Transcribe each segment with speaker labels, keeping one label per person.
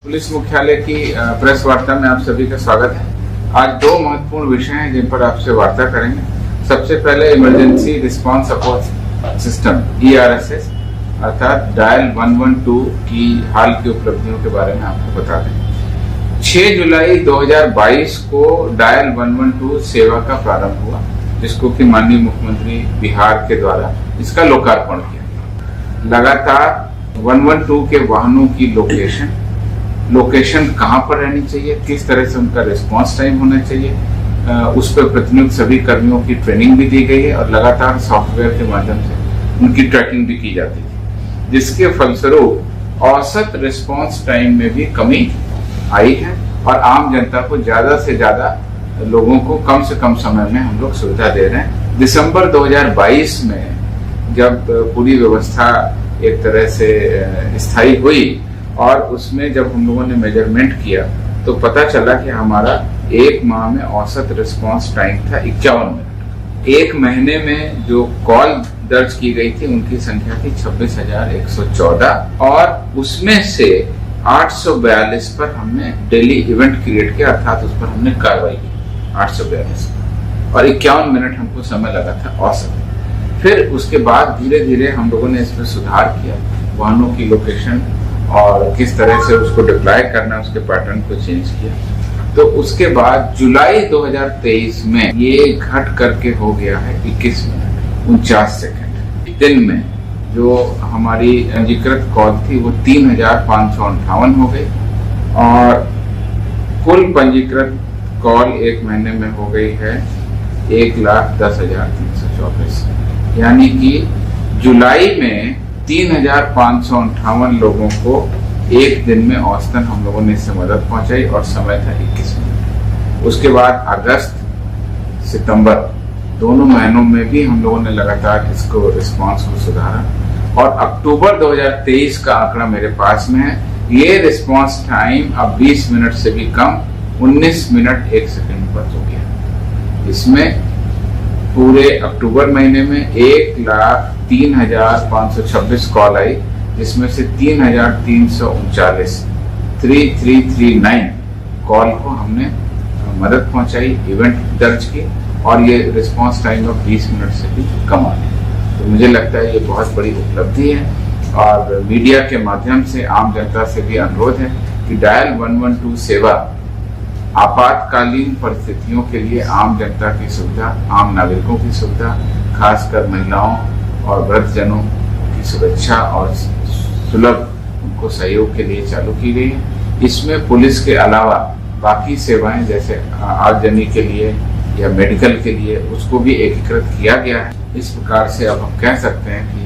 Speaker 1: Police मुख्यालय की press वार्ता में आप सभी का स्वागत है। आज दो महत्वपूर्ण विषय हैं जिन पर आपसे वार्ता करेंगे। सबसे पहले emergency response support system ERSS अर्थात डायल 112 की हाल की उपलब्धियों के बारे में आपको बता दें। 6 जुलाई 2022 को डायल 112 सेवा का प्रारंभ हुआ, जिसको कि माननीय मुख्यमंत्री बिहार के द्वारा इसका लोकार्पण किया। लगातार 112 के वाहनों की लोकेशन कहां पर रहनी चाहिए, किस तरह से उनका रिस्पांस टाइम होना चाहिए, उस पर प्रतिनियुक्त सभी कर्मियों की ट्रेनिंग भी दी गई है और लगातार सॉफ्टवेयर के माध्यम से उनकी ट्रैकिंग भी की जाती है, जिसके फलस्वरूप औसत रिस्पांस टाइम में भी कमी आई है और आम जनता को ज्यादा से ज्यादा लोगों को कम से कम समय में हम लोग सुविधा दे रहे हैं। दिसंबर 2022 में जब पूरी व्यवस्था एक तरह से स्थायी हुई और उसमें जब हम लोगों ने मेजरमेंट किया तो पता चला कि हमारा एक माह में औसत रिस्पांस टाइम था 51 मिनट। एक महीने में जो कॉल दर्ज की गई थी उनकी संख्या थी 26,114 और उसमें से 842 पर हमने डेली इवेंट क्रिएट किया, अर्थात उस पर हमने कार्रवाई की 842 और 51 मिनट हमको समय लगा था औसत। फिर उसके बाद धीरे धीरे हम लोगों ने इसमें सुधार किया, वाहनों की लोकेशन और किस तरह से उसको डिप्लॉय करना, उसके पैटर्न को चेंज किया। तो उसके बाद जुलाई 2023 में ये घट करके हो गया है 21 मिनट 49 सेकेंड। दिन में जो हमारी पंजीकृत कॉल थी वो 3,558 हो गई और कुल पंजीकृत कॉल एक महीने में हो गई है 1,10,324। यानी कि जुलाई में 3,558 लोगों को एक दिन में औसतन हम लोगों ने इससे मदद पहुंचाई और समय था 21 मिनट। उसके बाद अगस्त सितंबर दोनों महीनों में भी हम लोगों ने लगातार इसको रिस्पांस को सुधारा और अक्टूबर 2023 का आंकड़ा मेरे पास में है। ये रिस्पांस टाइम अब 20 मिनट से भी कम 19 मिनट 1 सेकंड पर हो गया। इसमें पूरे अक्टूबर महीने में 1,03,526 कॉल आई, जिसमें से 3,339 कॉल को हमने मदद पहुंचाई, इवेंट दर्ज की और ये रिस्पांस टाइम ऑफ 20 मिनट से भी कम आ गया। तो मुझे लगता है ये बहुत बड़ी उपलब्धि है और मीडिया के माध्यम से आम जनता से भी अनुरोध है कि डायल 112 सेवा आपातकालीन परिस्थितियों के लिए आम जनता की सुविधा, आम नागरिकों की सुविधा, खासकर महिलाओं और वृद्धजनों की सुरक्षा और सुलभ उनको सहयोग के लिए चालू की गई है। इसमें पुलिस के अलावा बाकी सेवाएं जैसे आगजनी के लिए या मेडिकल के लिए उसको भी एकीकृत किया गया है। इस प्रकार से अब हम कह सकते हैं कि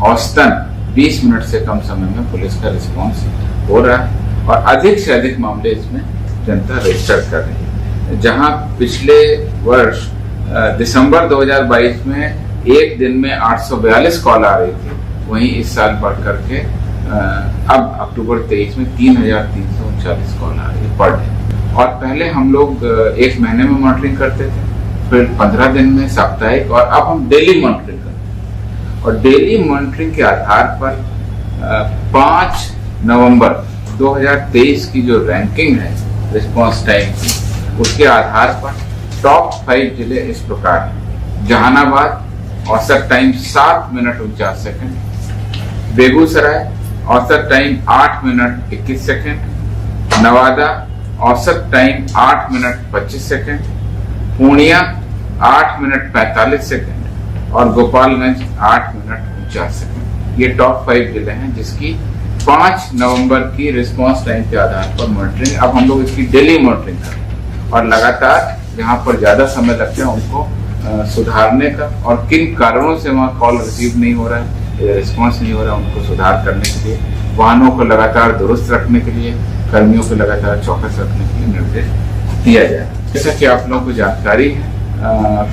Speaker 1: औसतन 20 मिनट से कम समय में पुलिस का रिस्पॉन्स हो रहा है और अधिक से अधिक मामले इसमें जनता रजिस्टर कर रही है। जहां पिछले वर्ष दिसंबर 2022 में एक दिन में 842 कॉल आ रही थी, वहीं इस साल बढ़ करके अब अक्टूबर 23 में 3,339 कॉल आ रही है पर डे। और पहले हम लोग एक महीने में मॉनिटरिंग करते थे, फिर 15 दिन में, साप्ताहिक और अब हम डेली मॉनिटरिंग करते हैं। और डेली मॉनिटरिंग के आधार पर 5 नवंबर 2023 की जो रैंकिंग है रिस्पांस टाइम की, उसके आधार पर टॉप 5 जिले इस प्रकार हैं। जहानाबाद औसत टाइम 7 मिनट 49 सेकंड, बेगूसराय औसत टाइम 8 मिनट 21 सेकंड, नवादा औसत time 8 minute 25 second, Purnia 8 minute 45 second और गोपालगंज 8 मिनट 49 सेकंड। ये टॉप 5 जिले हैं जिसकी 5 नवंबर की रिस्पांस टाइम के आधार पर मॉनिटरिंग, अब हम लोग इसकी डेली मॉनिटरिंग करें और लगातार जहां पर ज्यादा समय लगता है उनको सुधारने का और किन कारणों से वहां कॉल रिसीव नहीं हो रहा है, रिस्पांस नहीं हो रहा है, उनको सुधार करने के लिए, वाहनों को लगातार दुरुस्त रखने के लिए, कर्मियों को लगातार चौकस रखने के लिए निर्देश दिया जाए। जैसा कि आप लोगों को जानकारी है,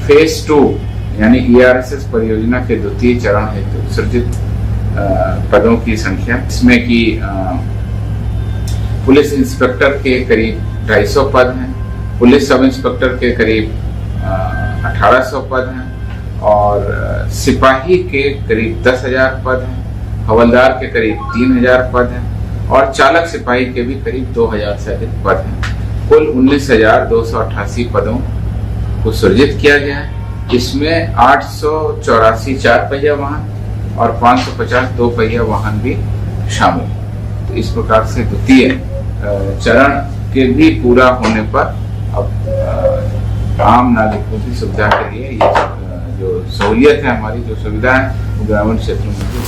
Speaker 1: फेज 2 यानी ERSS परियोजना के द्वितीय चरण हेतु सृजित पदों की संख्या, इसमें कि पुलिस इंस्पेक्टर के करीब 250 पद हैं, पुलिस सब इंस्पेक्टर के करीब 1800 पद हैं और सिपाही के करीब 10,000 पद हैं, हवलदार के करीब 3,000 पद हैं और चालक सिपाही के भी करीब 2000 से अधिक पद हैं। कुल 19,288 पदों को सृजित किया गया है। इसमें 884 4 पहिया वाहन और 550 2 पहिया वाहन भी शामिल है। तो इस प्रकार से द्वितीय चरण के भी पूरा होने पर अब आम नागरिकों की सुविधा के लिए ये जो सहूलियत है, हमारी जो सुविधा है, वो ग्रामीण क्षेत्रों में भी